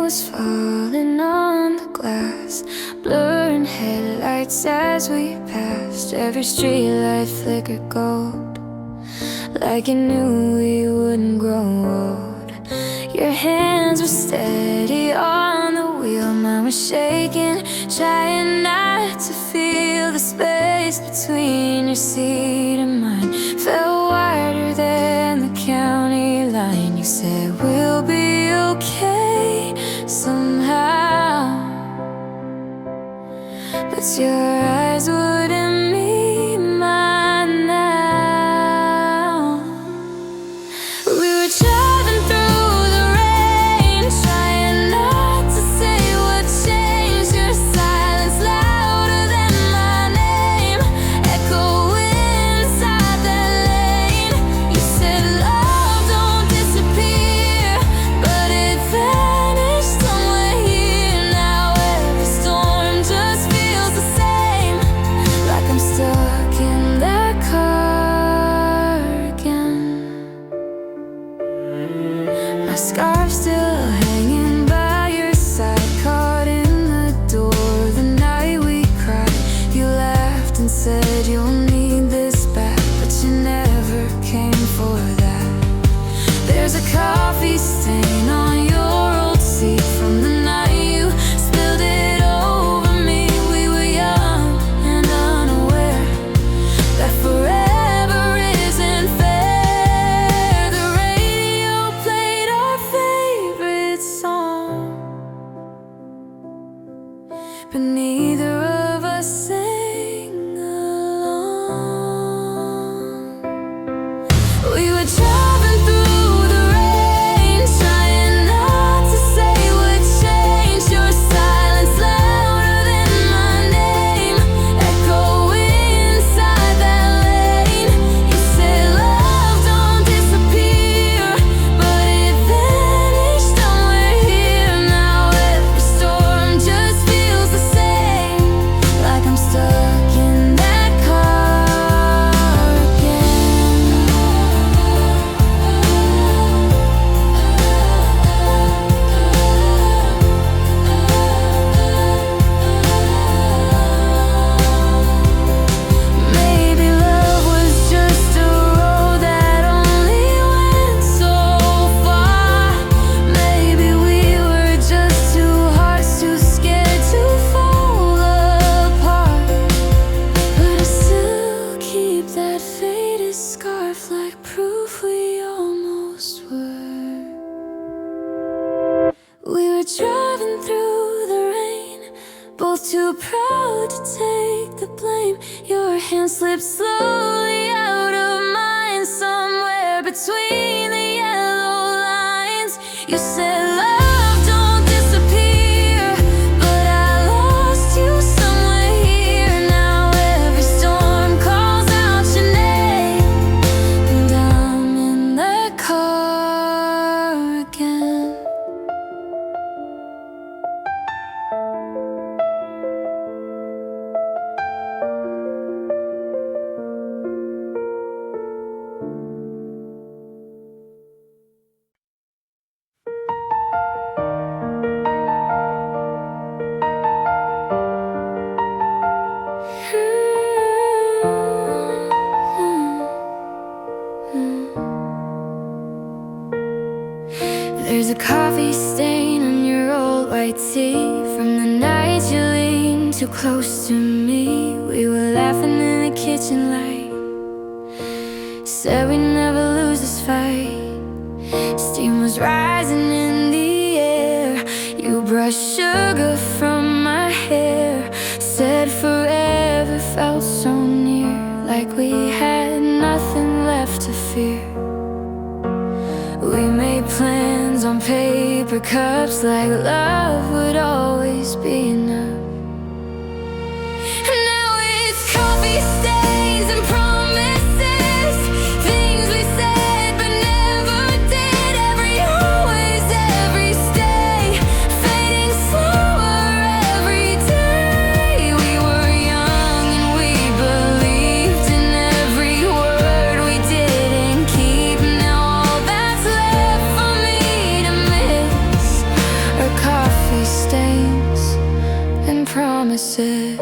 was falling on the glass, blurring headlights as we passed. Every streetlight flickered gold, like you knew we wouldn't grow old. Your hands were steady on the wheel, mine was shaking, trying not to feel the space between your seat and mine. Felt wider than the county line. You said we'll be okay somehow, but your eyes wouldn't meet mine now. We were driving through the rain, trying not to say what changed. Your silence louder than my name, echo inside that lane. You said love don't disappear, but it vanished somewhere here. Now every storm just feels the same, like I'm stuck in that car again. My scarf still hanging by your side, caught in the door the night we cried. You laughed and said you'll need this back, but you never came for that. There's a coffee stain on your old seat from the night you spilled it over me. We were young and unaware that forever isn't fair. The radio played our favorite song, but neither of us sang along. We were driving through the rain, trying not to say what changed. Your silence louder than my name, echo inside that lane. You said love don't disappear, but it vanished somewhere here. Now every storm just feels the same, like I'm stuck in that car again. Maybe love was just a road that only went so far. Maybe we were just two hearts too scared to fall apart. But I still keep that faded scarf like proof we almost were. We were driving through the rain, both too proud to take the blame. Your hand slipped slowly out of mine, somewhere between the yellow lines. You said love don't disappear, but I lost you somewhere here. Now every storm calls out your name, and I'm in that car again. There's a coffee stain on your old white tee from the night you leaned too close to me. We were laughing in the kitchen light, said we'd never lose this fight. Steam was rising in the air. You brushed sugar from my hair, said forever felt so near, like we had nothing left to fear. We made plans on paper cups, like love would always be enough. And now it's coffee stains and promises, things we said but never did. Every always, every stay, fading slower every day. We were young and we believed in every word we didn't keep. Now all that's left for me to miss are promises.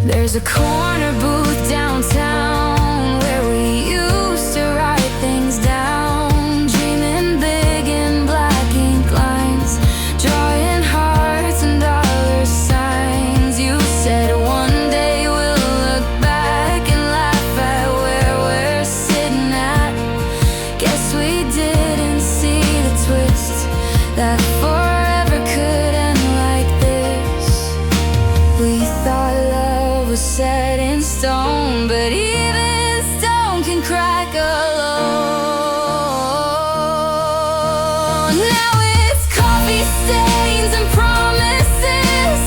There's a corner booth downtown where we used to write things down, dreaming big in black ink lines, drawing hearts and dollar signs. You said one day we'll look back and laugh at where we're sitting at. Guess we didn't see the twist that forever could end like this. We thought love was set in stone, but even stone can crack alone. Now it's coffee stains and promises,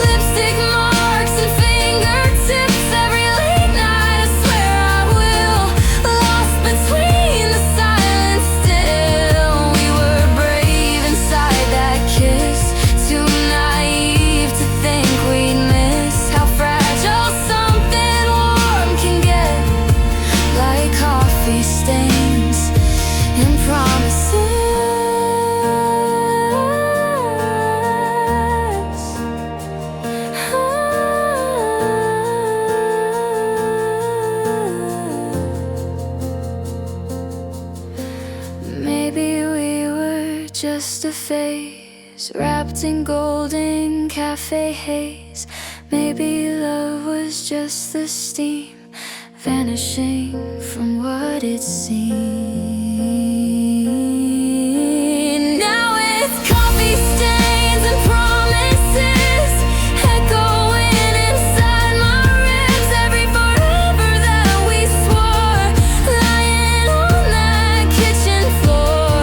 lipstick marks and fingertips. Every late night I swear I will, lost between the silence still. We were brave inside that kiss, too naive to think we'd miss how fragile something warm can get, like coffee stains and promises. Maybe we were just a phase, wrapped in golden cafe haze. Maybe love was just the steam, vanishing from what it seemed. Now it's coffee stains and promises, echoing inside my ribs. Every forever that we swore, lying on that kitchen floor.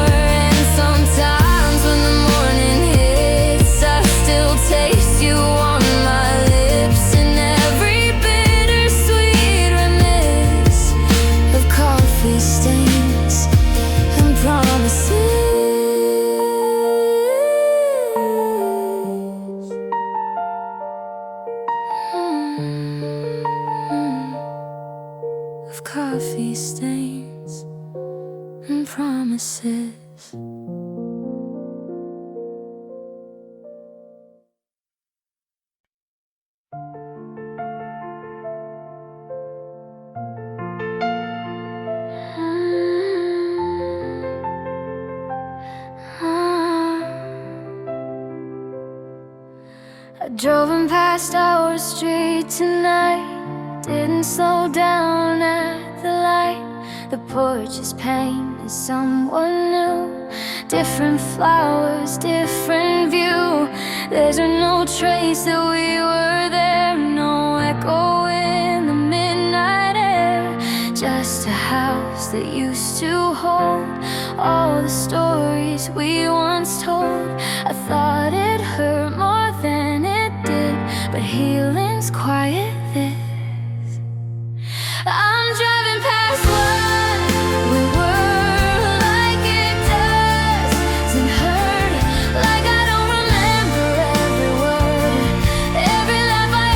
And sometimes when the morning hits, I still taste you on my lips, in every bittersweet remiss of coffee stains and promises. Of coffee stains and promises. I drove him past our street tonight, didn't slow down at the light. The porch is painted someone new, different flowers, different view. There's no trace that we were there, no echo in the midnight air. Just a house that used to hold all the stories we once told. I thought it hurt more than it did, but healing's quiet this. I'm driving past what we were, like it doesn't hurt, like I don't remember every word, every laugh I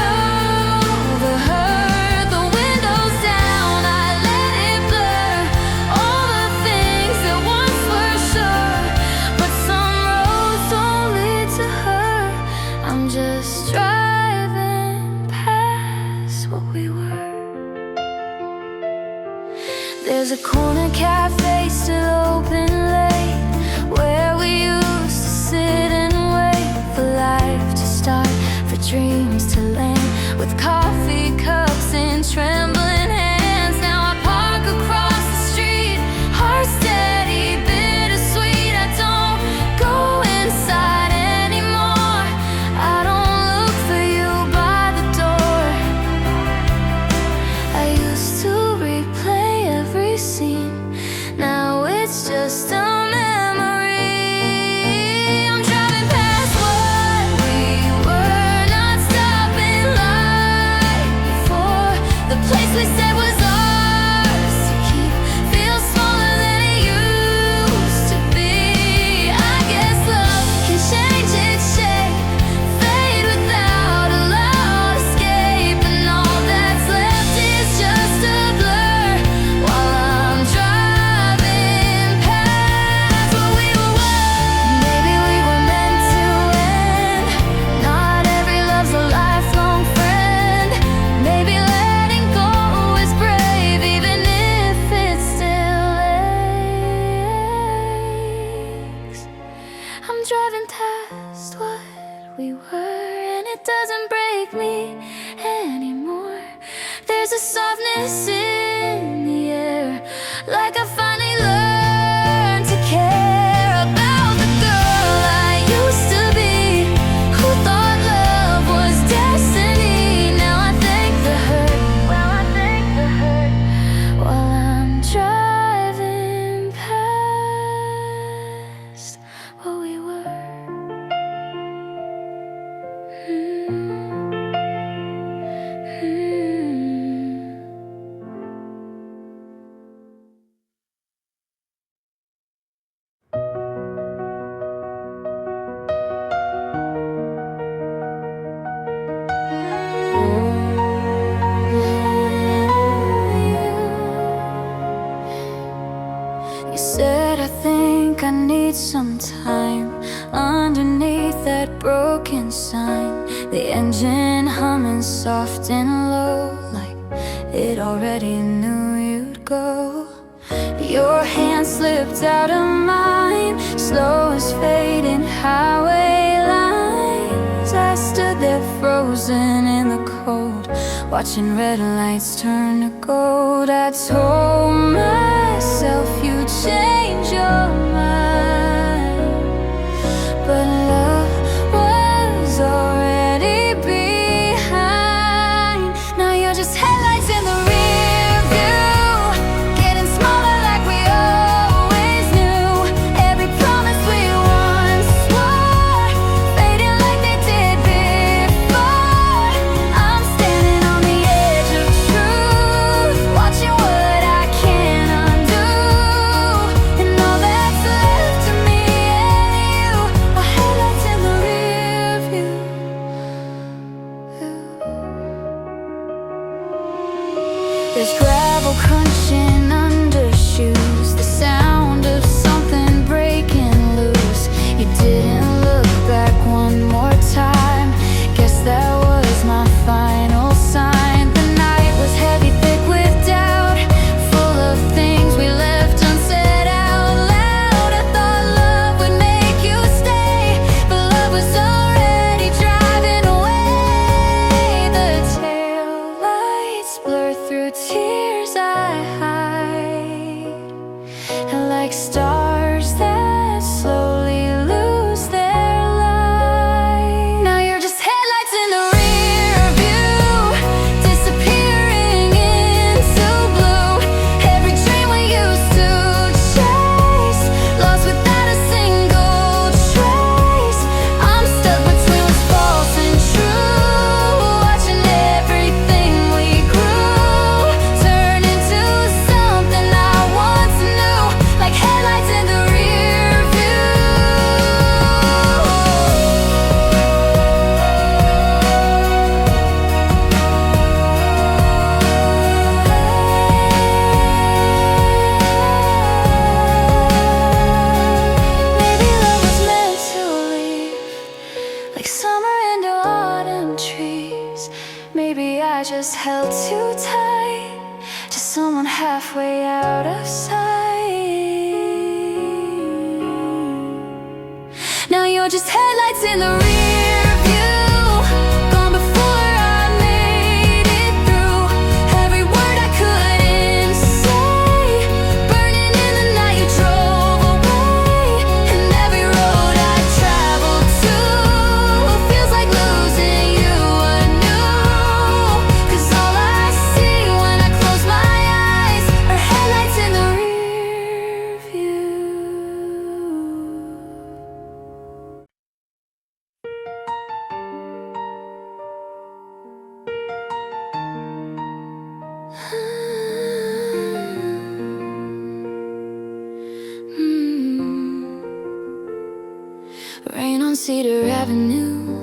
overheard. The windows down, I let it blur all the things that once were sure, but some roads don't lead to her. I'm just driving past what we were. There's a corner cafe still open late, where we used to sit and wait for life to start, for dreams to land, with coffee cups in trembling hands. Now I park across the street, heart steady, bittersweet. I don't go inside anymore, I don't look for you by the door. I used to replay every scene, driving past what we were, and it doesn't break me anymore. There's a softness in the air, like I finally learned to care about the girl I used to be, who thought love was destiny. Now I thank the hurt, well I thank the hurt, while I'm driving past what we were. You said, I think I need some time underneath that broken sign. The engine humming soft and low, like it already knew you'd go. Your hand slipped out of mine, slow as fading highway lines. I stood there frozen in the cold, watching red lights turn to gold. I told myself you'd change your mind, but love was already behind. Now you're just headlights in the rear view, getting smaller like we always knew. Every promise we once swore, fading like they did before. I'm standing on the edge of truth, watching what I can't undo. And all that's left of me and you are headlights in the rear view. There's gravel crunching under shoes, the sound of something breaking loose. You didn't look back one more time, guess that was my final sign. The night was heavy, thick with doubt, full of things we left unsaid out loud. I thought love would make you stay, but love was already driving away. The taillights blur through tears I hide, and like stars that slowly lose their light. Now you're just headlights in the rear view, disappearing into blue. Every dream we used to chase, lost without a single trace. I'm stuck between what's false and true, watching everything we grew turn into something I once knew, like headlights in the rear view. Maybe love was meant to leave, like summer into autumn trees. Maybe I just held too tight to someone halfway out of sight. Now you're just headlights in the rear view, gone before I made it through. Every word I couldn't say, burning in the night you drove away. And every road I traveled to feels like losing you anew. 'Cause all I see when I close my eyes are headlights in the rear view. Rain on Cedar Avenue,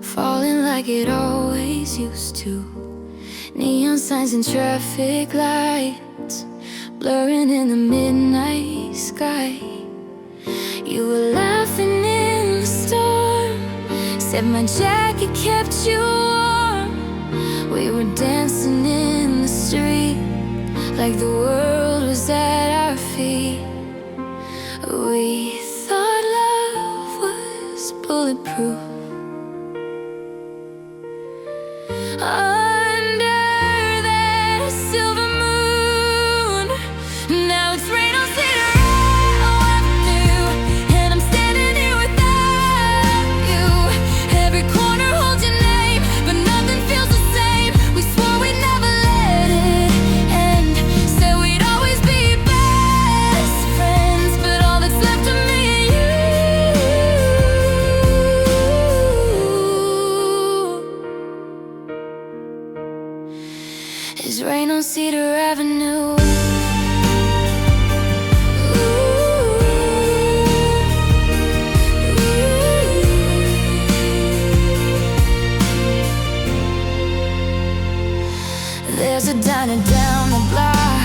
falling like it always used to. Neon signs and traffic lights blurring in the midnight sky. You were laughing in the storm, said my jacket kept you warm. We were dancing in the street like the world was at our feet. We thought love bulletproof. Under that silver moon, now it's rain on Cedar Avenue, and I'm standing here without you. Every corner holds your name, but nothing feels the same. We swore we'd never let it end, said we'd always be best friends, but all that's left of me and you is rain on Cedar Avenue. There's a diner down the block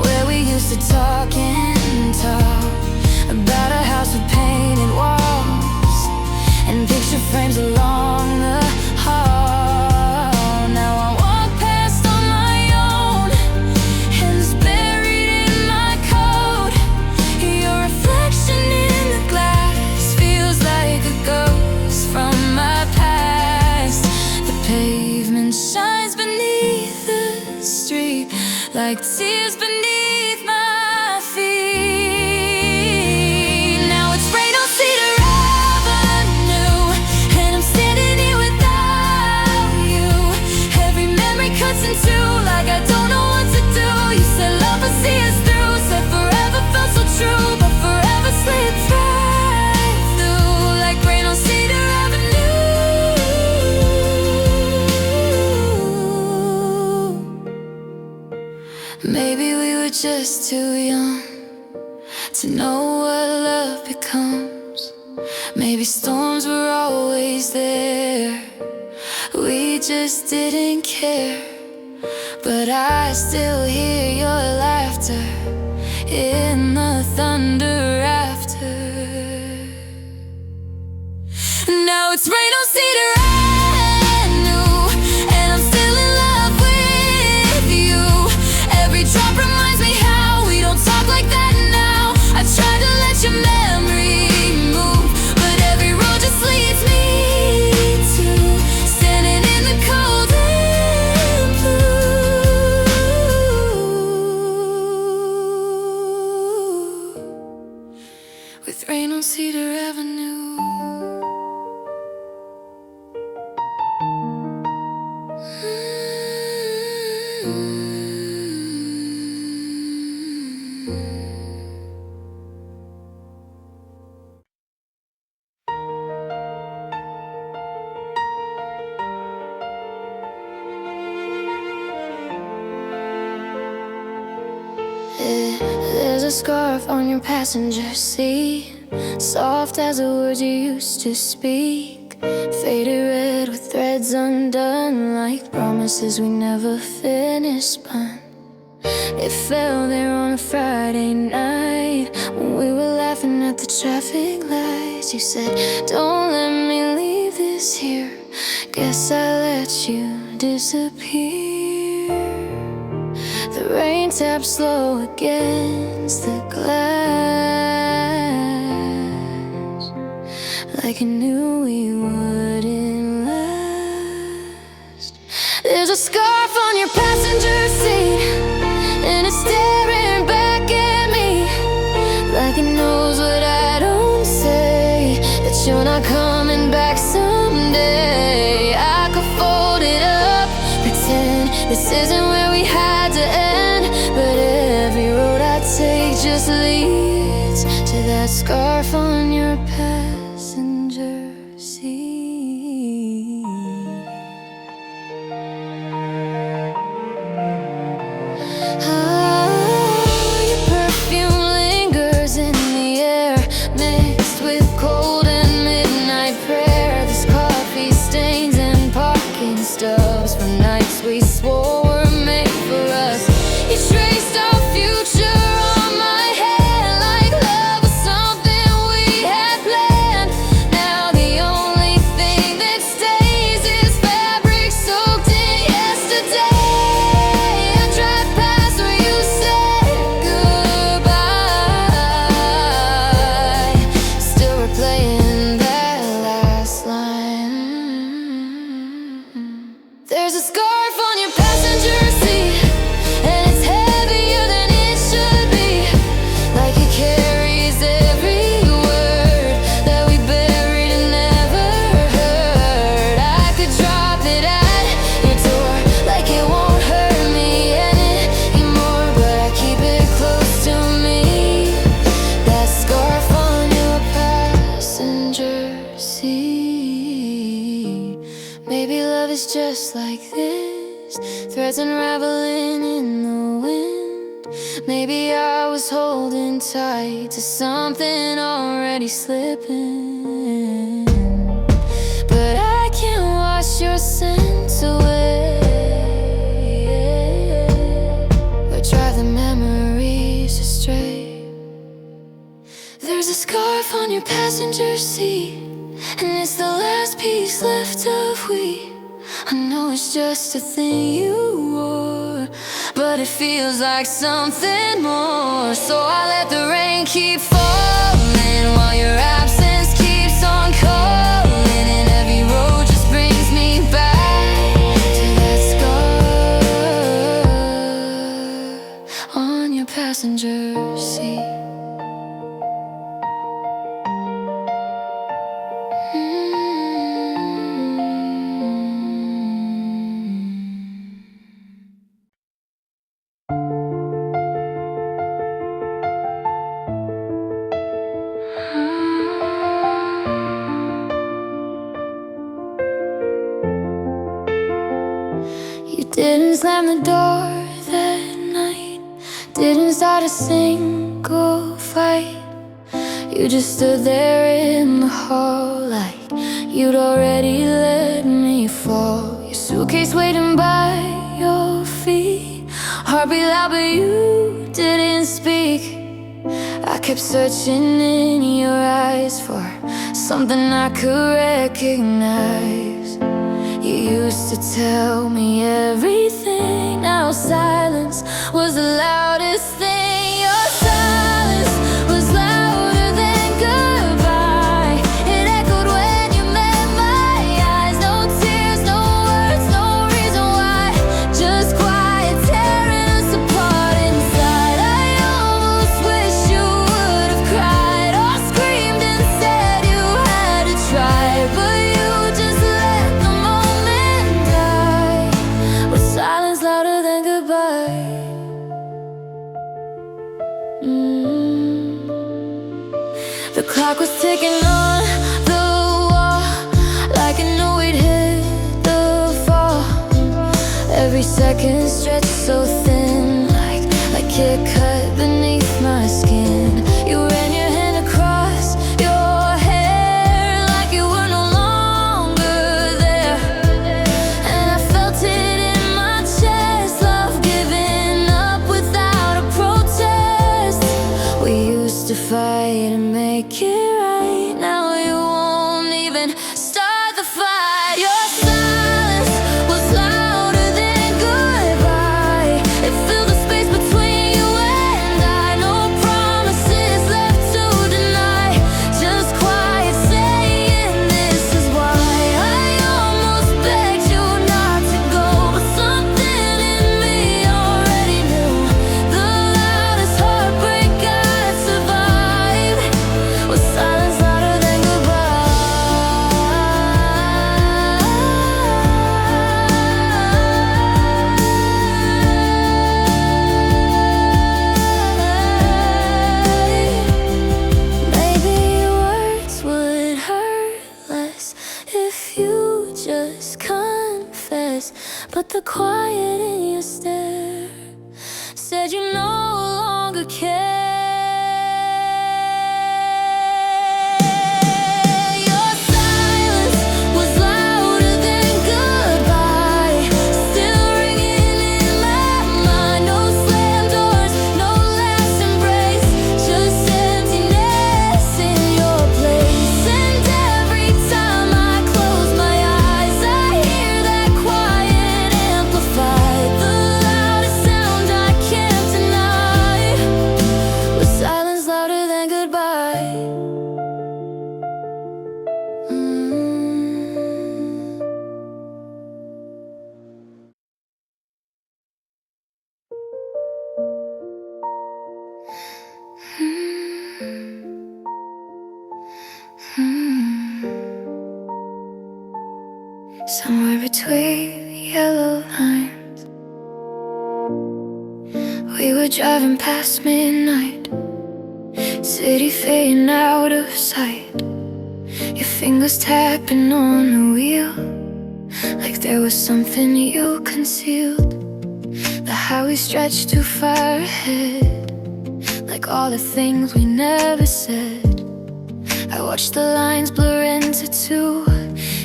where we used to talk and talk about a house with painted walls and picture frames along the hall. Now I walk past on my own, hands buried in my coat. Your reflection in the glass feels like a ghost from my past. The pavement shines beneath the street like tears beneath my feet. Now it's rain on Cedar Avenue, and I'm standing here without you. Every memory cuts in two like I don't know what to do. You said love would see us through, said forever felt so true, but forever slipped right through like rain on Cedar Avenue. Maybe we were just too young to know what love becomes. Maybe storms were always there, we just didn't care. But I still hear your laughter in the thunder after. Now it's rain on Cedar Avenue, and I'm still in love with you. Every drop reminds me how we don't talk like that now. I tried to let your memory move, but every road just leads me to standing in the cold and blue with rain on Cedar Avenue. There's a scarf on your passenger seat, soft as the words you used to speak, faded red with threads undone, like promises we never finished spun. It fell there on a Friday night when we were laughing at the traffic lights. You said, don't let me leave this here, guess I let you disappear. The rain tapped slow against the glass, like it knew we wouldn't last. There's a scarf on your passenger seat, and it's staring back at me like it knows what I don't say, that you're not coming back someday. I could fold it up, pretend this isn't where we had to end, but every road I take just leads to that scarf on your passenger seat. Your perfume lingers in the air, mixed with cold and midnight prayer. There's coffee stains and parking stubs from nights we swore were made for us. You traced our future on my head like love was something we had planned. was just like this, threads unraveling in the wind. Maybe I was holding tight to something already slipping, but I can't wash your scent away or drive the memories astray. There's a scarf on your passenger seat, and it's the last piece left of we. I know it's just a thing you wore, but it feels like something more. So I let the rain keep falling while your absence keeps on calling, and every road just brings me back to that scar on your passenger seat. You didn't slam the door that night, didn't start a single fight. You just stood there in the hall like you'd already let me fall. Your suitcase waiting by your feet, heart beat loud but you didn't speak. I kept searching in your eyes for something I could recognize. You used to tell me everything, now silence was the loudest thing. Your silence was louder than goodbye. It echoed when you met my eyes. No tears, no words, no reason why, just quiet tearing us apart inside. I almost wish you would have cried or screamed and said you had to try, but you just let the moment die. Was silence louder than goodbye? The clock was ticking on the wall like I knew we'd hit the fall. Every second stretched so thin, like it cut beneath my skin. You ran your hand across your hair like you were no longer there, and I felt it in my chest, love giving up without a protest. We used to fight and make it right, now you won't even start the fight. Your silence was louder than goodbye. It filled the space between you and I. No promises left to deny, just quiet saying this is why. I almost begged you not to go, but something in me already knew the loudest heartbreak I'd survive was silence louder than goodbye. Maybe words would hurt less if you just confess, but the quiet in your stare said you no longer care. Your silence was louder than goodbye, still ringing in my mind. No slam doors, no last embrace, just emptiness in your place. And every time I close my eyes, I hear that quiet amplified, the loudest sound I can't deny was silence louder than goodbye. Somewhere between yellow lines, we were driving past midnight, city fading out of sight. Your fingers tapping on the wheel, like there was something you concealed. The highway stretched too far ahead, like all the things we never said. I watched the lines blur into two,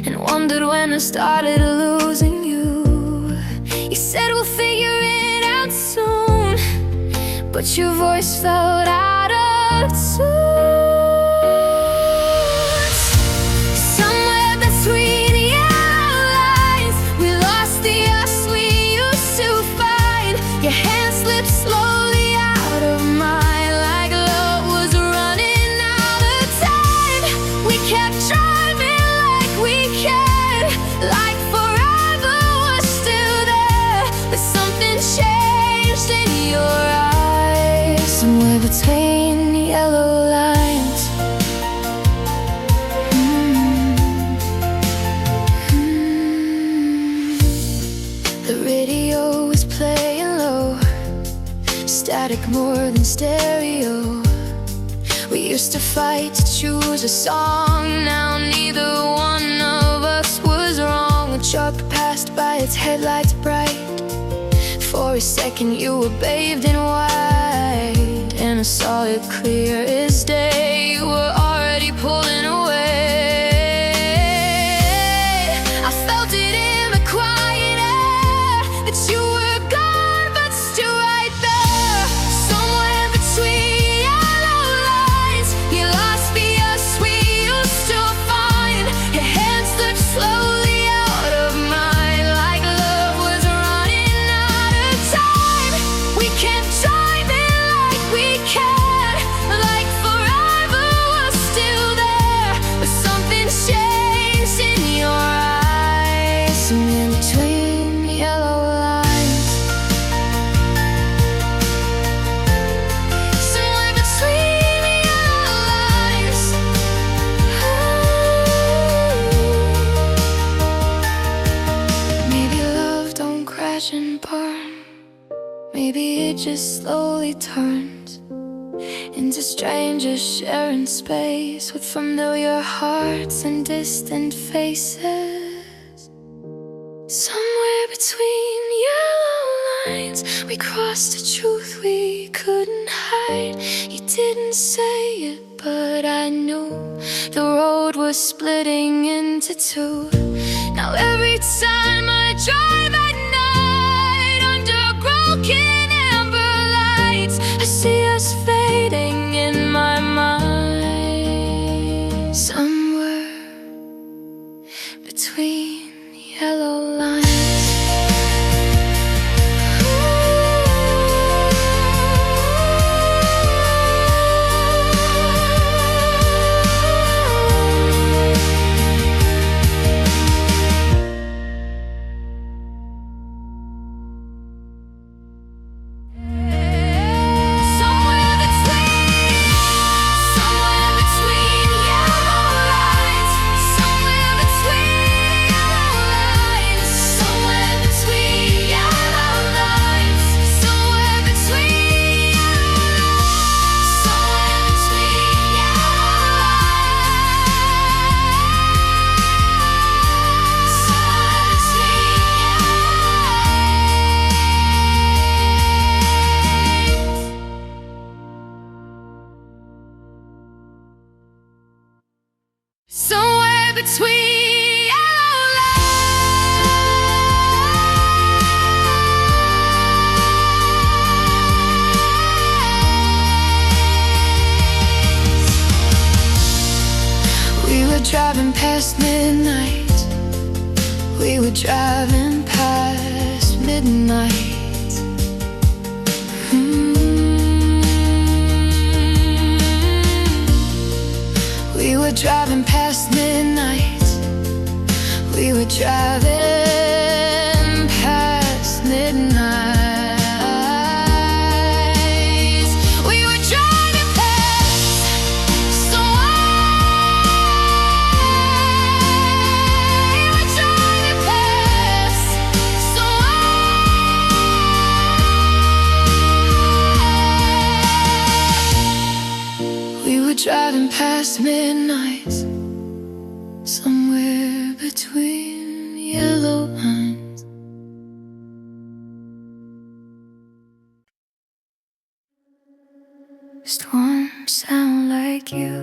and wondered when I started losing you. You said we'll figure it out soon, but your voice felt out of tune. Somewhere between yellow lines, we lost the us we used to find. Your hand slipped slowly out of mine, like love was running out of time. We kept driving like we cared, like forever was still there. But something changed in your eyes, somewhere between yellow lines. The radio was playing low, static more than stereo. We used to fight to choose a song, now neither one of us was wrong. A truck passed by, its headlights bright. For a second you were bathed in white, and I saw it clear as day. You were already pulling away. I felt it in the quiet air, that you were gone but still right there. Somewhere between yellow lines, you lost the us we used to find. Your hand slipped slowly out of mine, like love was running out of time. We kept driving like we cared, like forever was still there. But something changed in your eyes, somewhere between yellow lines. Somewhere between yellow lines. Maybe love don't crash and burn, maybe it just slowly turns into strangers sharing space, with familiar hearts and distant faces. Somewhere between yellow lines, we crossed a truth we couldn't hide. You didn't say it, but I knew the road was splitting into two. Now every time I drive at night under broken amber lights, I see us fading in my mind, somewhere between yellow lines. Somewhere between yellow lines. We were driving past midnight, we were driving past midnight. We were driving past midnight, we were driving past midnight. We were driving past somewhere. We were driving past somewhere. We were driving past midnight, somewhere between yellow eyes. Storms sound like you.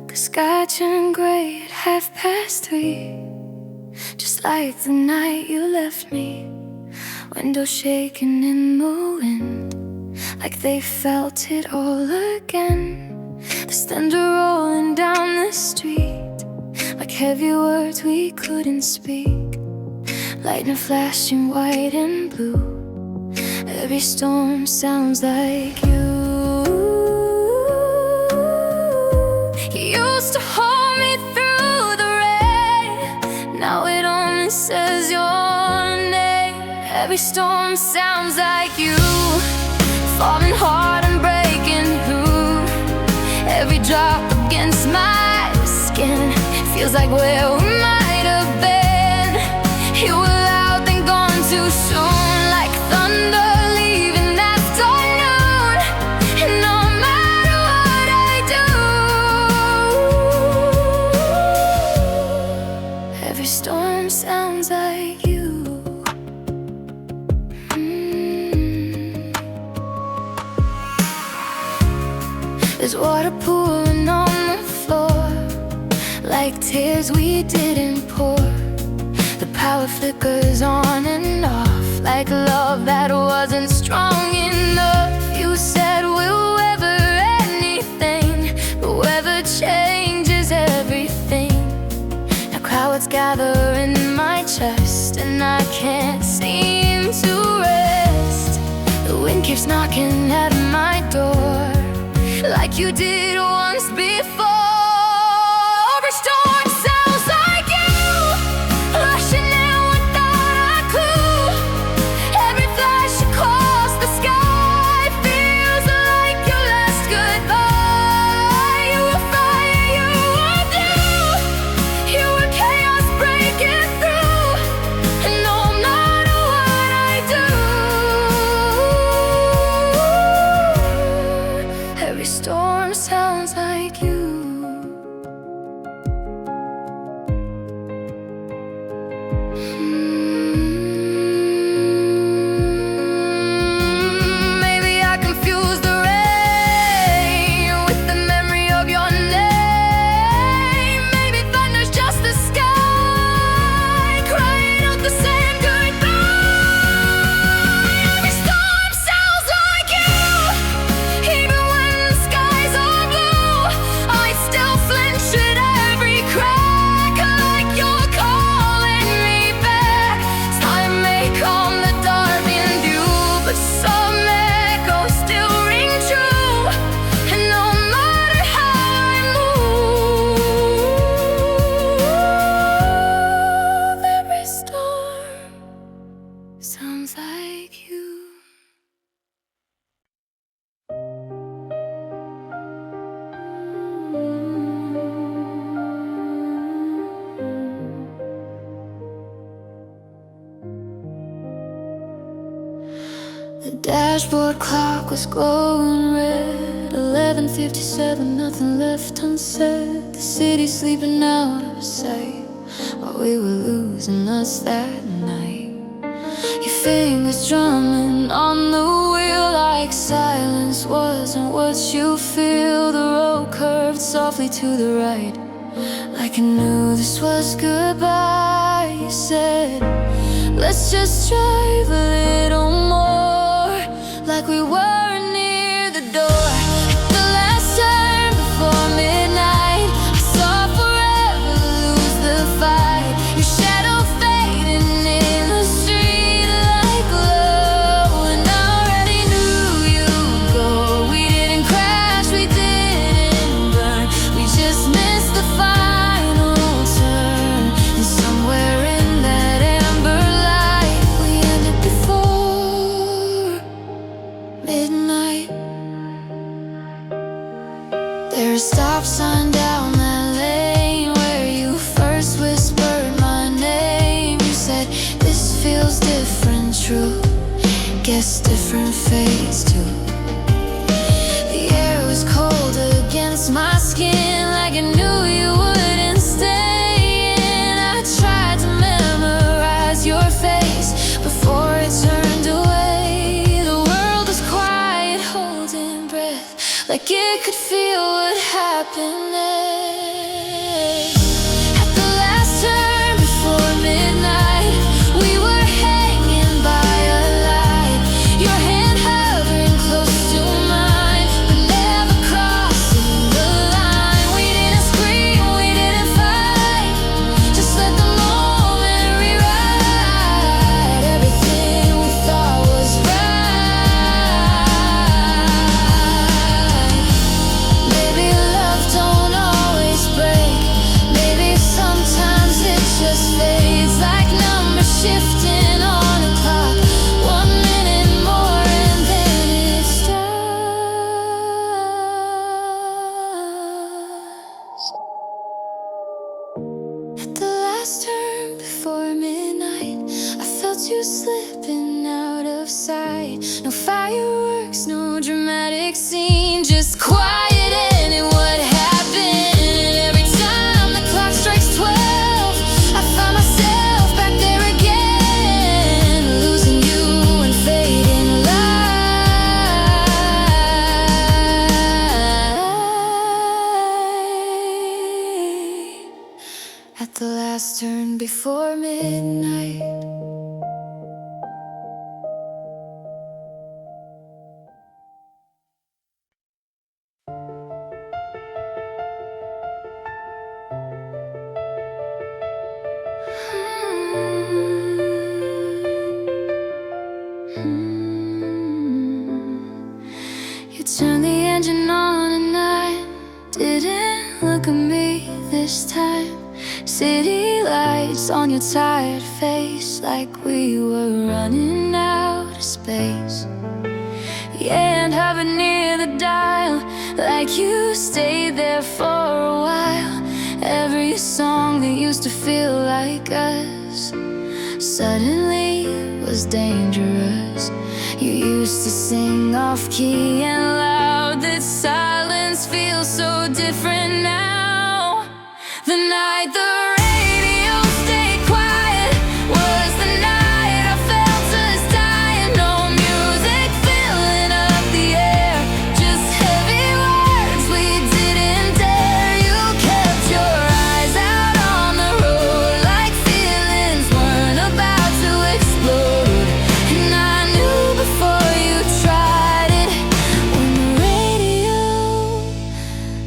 The sky turned gray at 3:30, just like the night you left me. Windows shaking in the wind, like they felt it all again. The thunder rolling down the street, like heavy words we couldn't speak. Lightning flashing white and blue, every storm sounds like you. You used to hold me through the rain, now it only says your name. Every storm sounds like you, falling hard and breaking through. Every drop against my skin feels like where we might have been. You were loud then gone too soon, like thunder leaving afternoon. And no matter what I do, every storm sounds like you. There's water pooling on the floor, like tears we didn't pour. The power flickers on and off, like love that wasn't strong enough. You said we'll weather anything, but weather changes everything. Now clouds gather in my chest, and I can't seem to rest. The wind keeps knocking at my door, like you did once before. Every storm sounds like you, rushing in without a clue. Every flash across the sky feels like your last goodbye. You were fire, you were blue, you were chaos breaking through. And no matter what I do, every storm sounds like you. Maybe I confuse the rain with the memory of your name. Maybe thunder's just the sky crying out the same goodbye. Every storm sounds like you, even when the skies are blue. I still flinch at every crack, like you're calling me back. Time may calm the dark in view, but some echoes still ring true. And no matter how I move, every storm sounds like you. The dashboard clock was glowing red, 11:57, nothing left unsaid. The city sleeping out of sight, while we were losing us that night. Your fingers drumming on the wheel, like silence wasn't what you feel. The road curved softly to the right, like I knew this was goodbye. You said, let's just drive a little more, like we were near the door. At the last turn before midnight, I saw forever lose the fight. Your shadow fading in the street like glow, and I already knew you'd go. We didn't crash, we didn't burn, we just missed the final turn. And somewhere in that amber light, we ended before midnight. they could feel what happened next. At the last turn before midnight, we were hanging by a light, your hand hovering close to mine, but never crossing the line. We didn't scream, we didn't fight, just let the moment rewrite everything we thought was right. Maybe love don't always break, maybe sometimes it just fades, like numbers shifting on a clock, 1 minute more and then it stops. At the last turn before midnight, I felt you slipping out of sight. No fireworks, no dramatic scene, just quiet and what happened. Every time the clock strikes 12, I find myself back there again, losing you and fading light. At the last turn before midnight. You turned the engine on and I didn't look at me this time. City lights on your tired face, like we were running out of space. Yeah, and hovered near the dial, like you stayed there for a while. Every song that used to feel like us suddenly was dangerous. You used to sing off key and loud, that silence feels so different now. The night the radio stayed quiet was the night I felt us dying. No music filling up the air, just heavy words we didn't dare. You kept your eyes out on the road, like feelings weren't about to explode. And I knew before you tried it, when the radio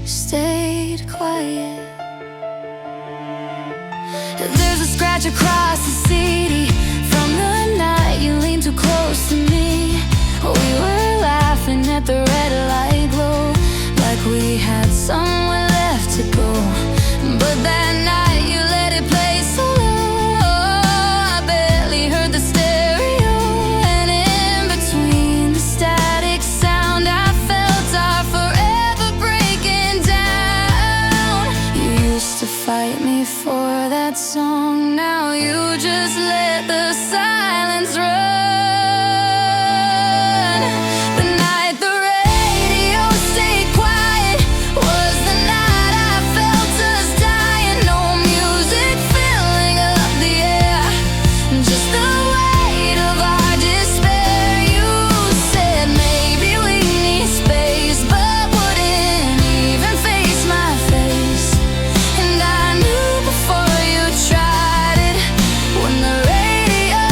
stayed quiet. There's a scratch across the city from the night you leaned too close to me. We were laughing at the red light glow, like we had somewhere left to go. But that night you let it play so low, I barely heard the stereo. And in between the static sound, I felt our forever breaking down. You used to fight me for that song, now you just let the silence run. The night the radio stayed quiet was the night I felt us dying. No music filling up the air, just the weight of our despair. You said maybe we need space, but wouldn't even face my face. And I knew before you tried it, when the radio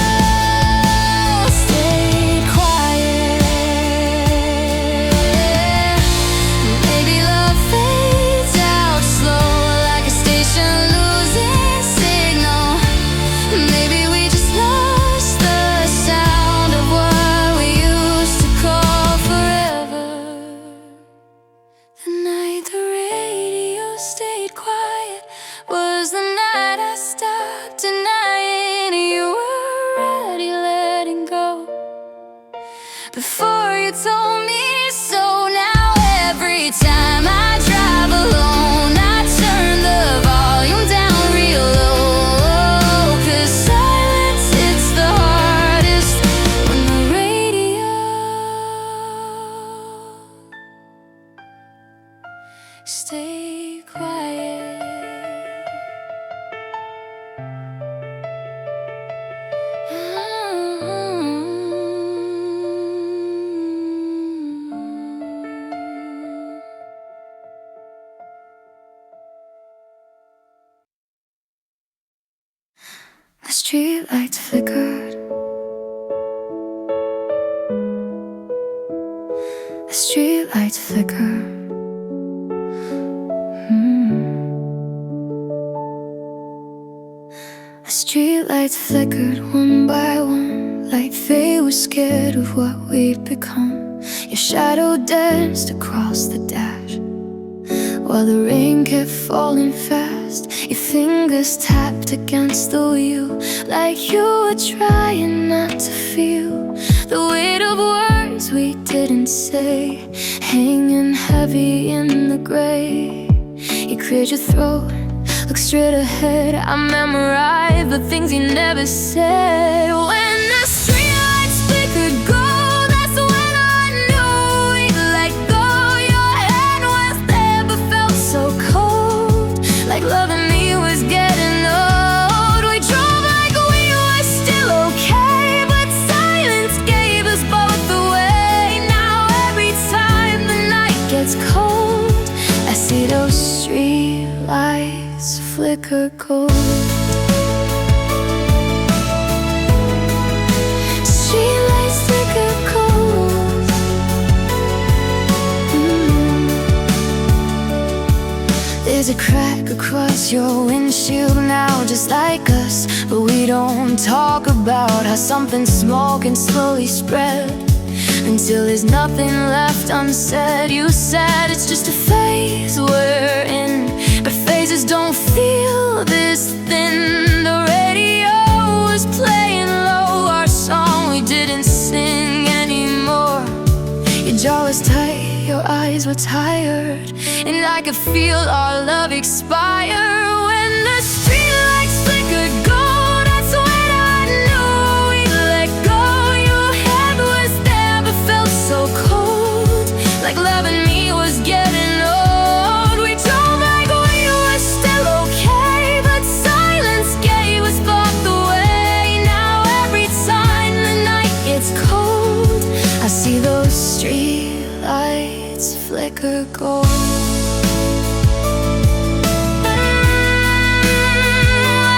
streetlights flickered. The streetlights flickered. The streetlights flickered one by one, like they were scared of what we'd become. Your shadow danced across the dash, while the rain kept falling fast. Your fingers tapped against the wheel, like you were trying not to feel the weight of words we didn't say, hanging heavy in the gray. You cleared your throat, looked straight ahead. I memorized the things you never said. When the streetlights flickered gold, that's when I knew we'd let go. Your hand was there but felt so cold, like loving me was getting old. We drove like we were still okay, but silence gave us both away. Now every time the night gets cold, I see those streetlights flicker gold. Streetlights flicker gold. There's a crack across your windshield now, just like us, but we don't talk about how something small can slowly spread until there's nothing left unsaid. You said it's just a phase we're in, but phases don't feel this thin. The radio was playing low, our song we didn't sing anymore. Your jaw was tight, your eyes were tired, and I could feel our love expire. When the streetlights flickered gold, that's when I knew we'd let go. Your hand was there but felt so cold, like loving me was getting old. We drove like we were still okay, but silence gave us both away. Now every time the night gets cold, I see those streetlights flicker gold.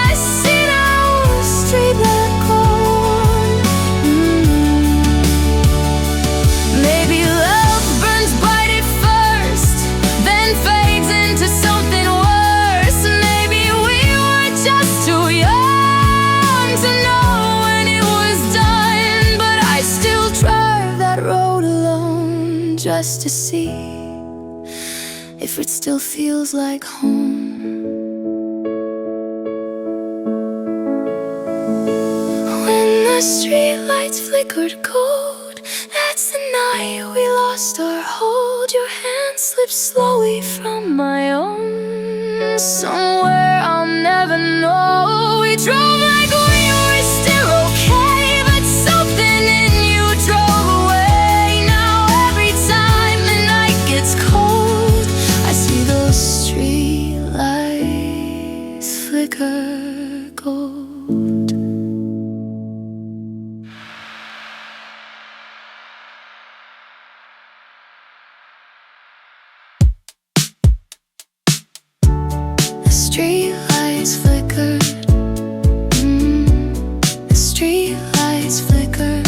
I see those streetlights gold. Maybe love burns bright at first, then fades into something worse. Maybe we were just too young to know when it was done, but I still drive that road alone, just to see if it still feels like home. When the streetlights flickered gold, that's the night we lost our hold. Your hand slipped slowly from my own, somewhere I'll never know. We drove like we were still okay, but something in you drove away. Now every time the night gets cold, I see those streetlights flicker gold. The streetlights flickered. The streetlights flickered.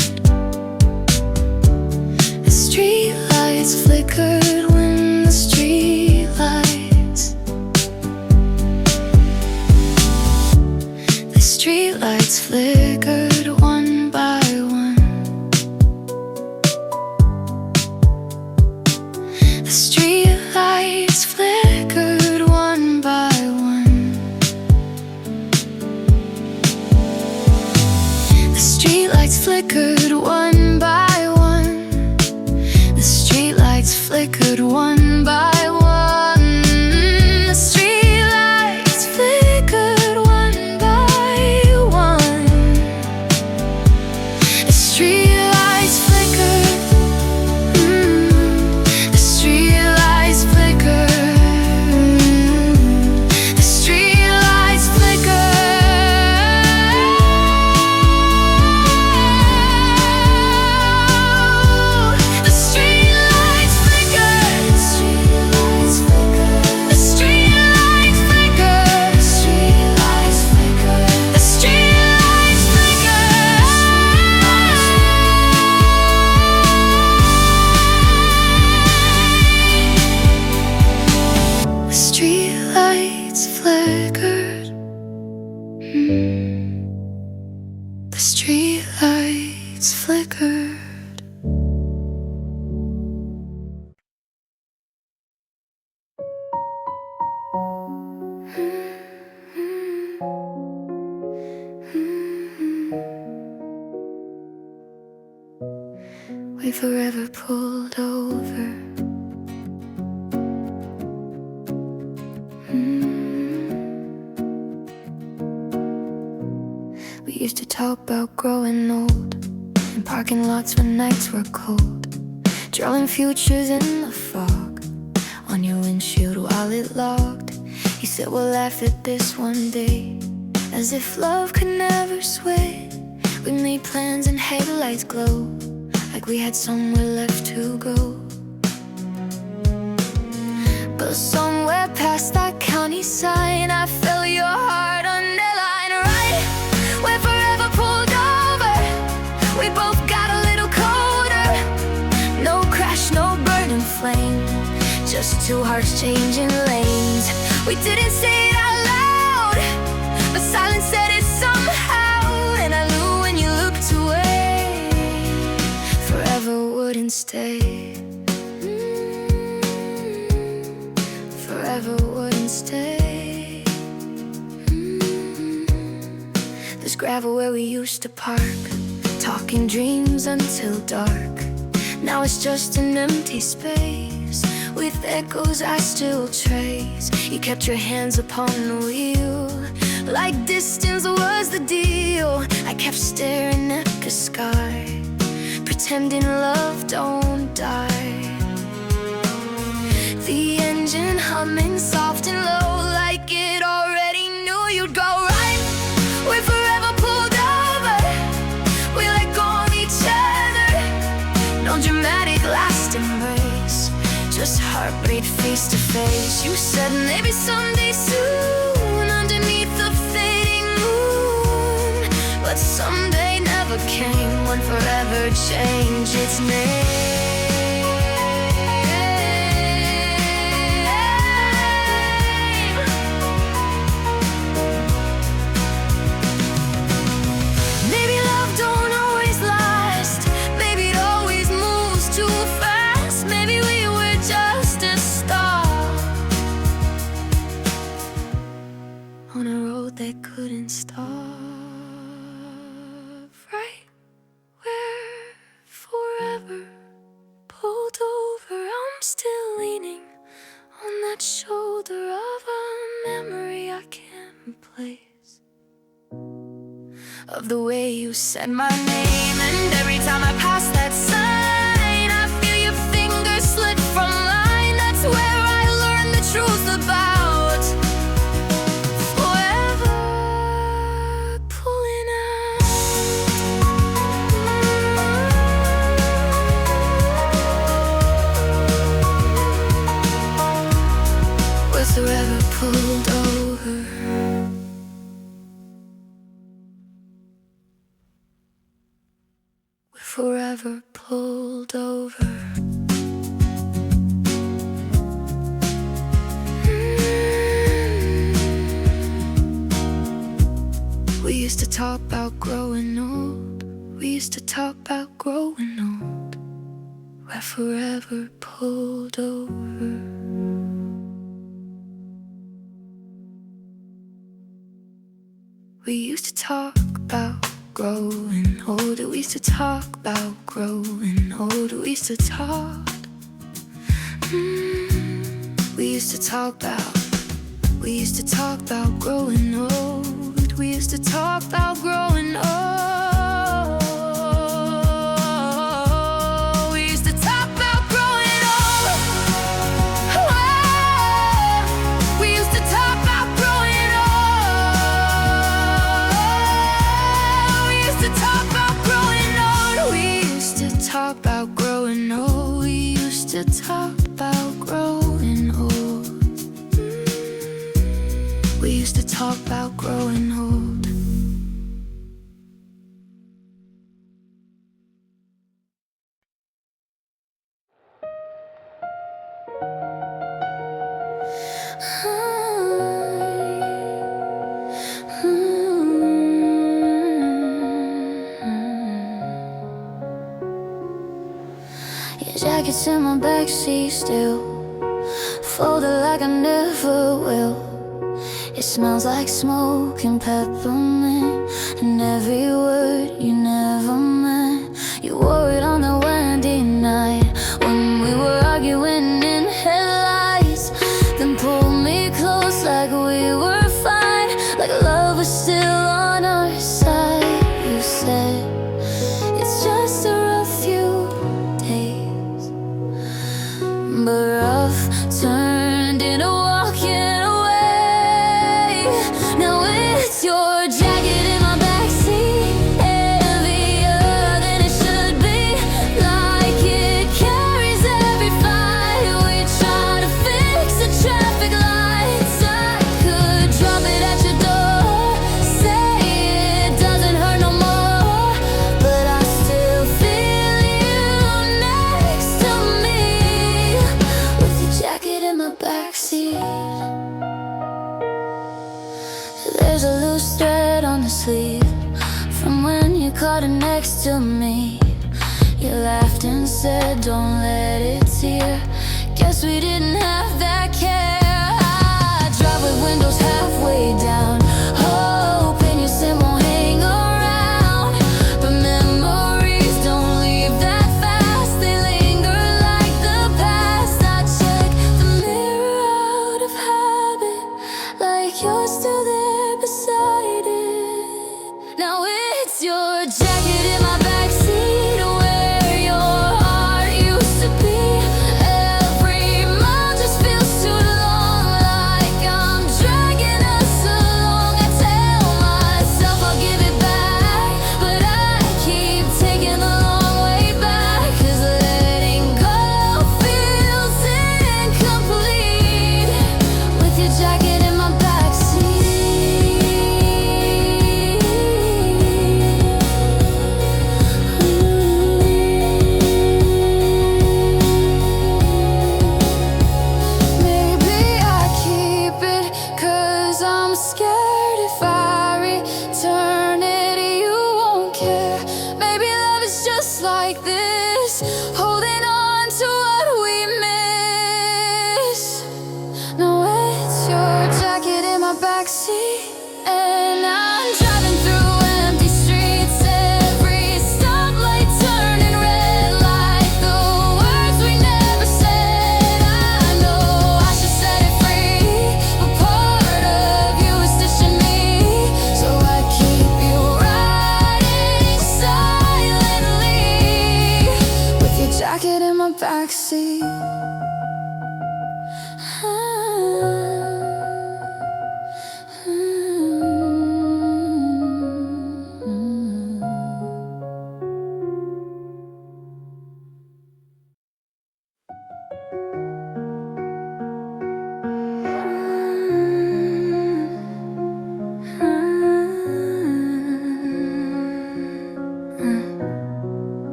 The streetlights flickered when the streetlights. The streetlights flickered one by one. The streetlights flickered one by one. The streetlights flickered one by one. The streetlights flickered one by one. The streetlights flickered one by one. we forever pulled over. We used to talk about growing old in parking lots when nights were cold, drawing futures in the fog on your windshield while it logged. You said we'll laugh at this one day, as if love could never sway. We made plans and headlights glow, like we had somewhere left to go. But somewhere past that county sign, I felt your heart underline. Right, we're forever pulled over. We both got a little colder. No crash, no burning flame, just two hearts changing lanes. We didn't say it out loud, but silence said it somehow. And I knew when you looked away, forever wouldn't stay. Forever wouldn't stay. There's gravel where we used to park, talking dreams until dark. Now it's just an empty space with echoes I still trace. You kept your hands upon the wheel, like distance was the deal. I kept staring at the sky, pretending love don't die. The engine humming soft and low, like it already knew you'd go. Right, we're forever pulled over. We let go of each other. No dramatic last embrace, just heartbreak face to face. You said maybe someday soon, underneath the fading moon. But someday never came when forever changed its name. On a road that couldn't stop. Right, we're forever pulled over. I'm still leaning on that shoulder of a memory I can't replace, of the way you said my name. And every time I pass that sign, I feel your fingers slip from line. That's where I learned the truth about forever pulled over. We're forever pulled over. We used to talk about growing old. We used to talk about growing old. We're forever pulled over. We used to talk about growing older. We used to talk about growing older. We used to talk. We used to talk about. We used to talk about growing old. We used to talk about growing old. We used to talk about growing old. We used to talk about growing old. We used to talk about growing old. We used to talk about growing old. We used to talk about growing old. We used to talk about growing old. Your jacket's in my backseat still, folded like I never will. It smells like smoke and peppermint, and every word you never meant. You wore it on the wedding loose thread on the sleeve from when you caught it next to me. You laughed and said, don't let it tear. Guess we didn't have that care. I drive with windows halfway down, hoping your sim won't hang around. But memories don't leave that fast, they linger like the past. I check the mirror out of habit, like you're still there beside it. Now it's your jacket in my backseat, where your heart used to be. Every mile just feels too long, like I'm dragging us along. I tell myself I'll give it back, but I keep taking the long way back. 'Cause letting go feels incomplete with your jacket in my backseat. Maybe I keep it 'cause I'm scared if I return it, you won't care. Maybe love is just like this, holding on to what we miss. No, it's your jacket in my backseat, and I'm driving through empty streets. Every stoplight turning red, like the words we never said. I know I should set it free, but part of you is stitching me. So I keep you riding silently with your jacket in my backseat.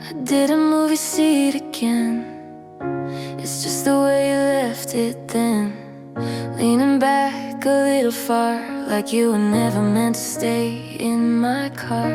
I didn't move your seat again. It's just the way you left it then, leaning back a little far, like you were never meant to stay in my car.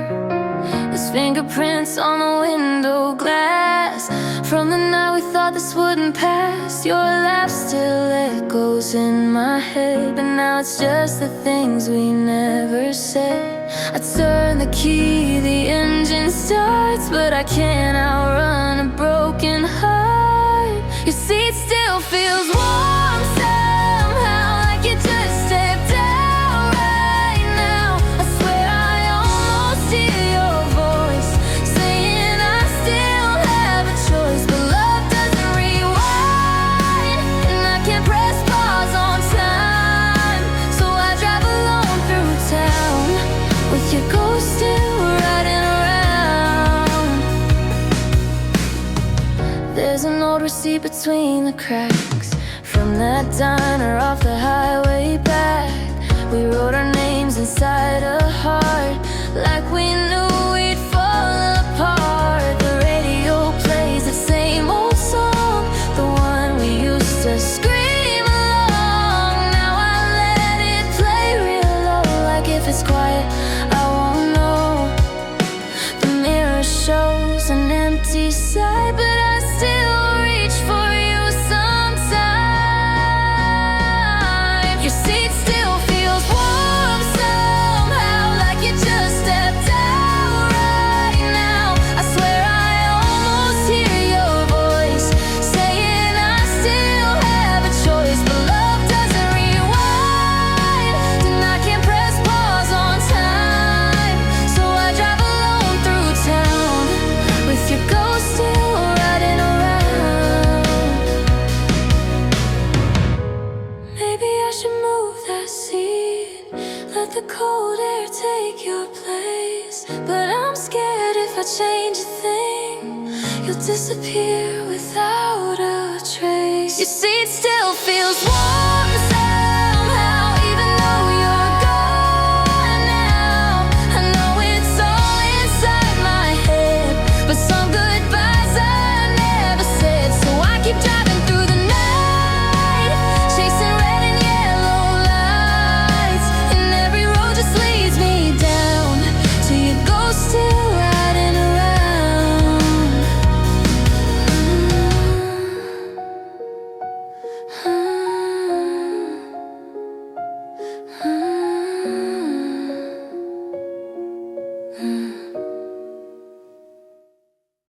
There's fingerprints on the window glass from the night we thought this wouldn't pass. Your laugh still echoes in my head, but now it's just the things we never said. I turn the key, the engine starts, but I can't outrun a broken heart. Your seat still feels warm somehow, like you just stepped out right now. I swear I almost hear your voice saying I still have a choice, but love doesn't rewind, and I can't press pause on time. So I drive alone through town with your ghost still riding around. There's an old receipt between the cracks from that diner off the highway back. We wrote our names inside a heart, like we knew we'd fall apart. The radio plays the same old song, the one we used to scream along. Now I let it play real low, like if it's quiet I won't know. The mirror shows an empty side, but I still reach for you sometime. Your seat still feels warm somehow, like you just stepped out right now. I swear I almost hear your voice saying I still have a choice, but love doesn't rewind, and I can't press pause on time. So I drive alone through town with your ghost still riding around. Maybe I should move that seat, let the cold air take your place. But I'm scared if I change a thing, you'll disappear without a trace. Your seat still feels warm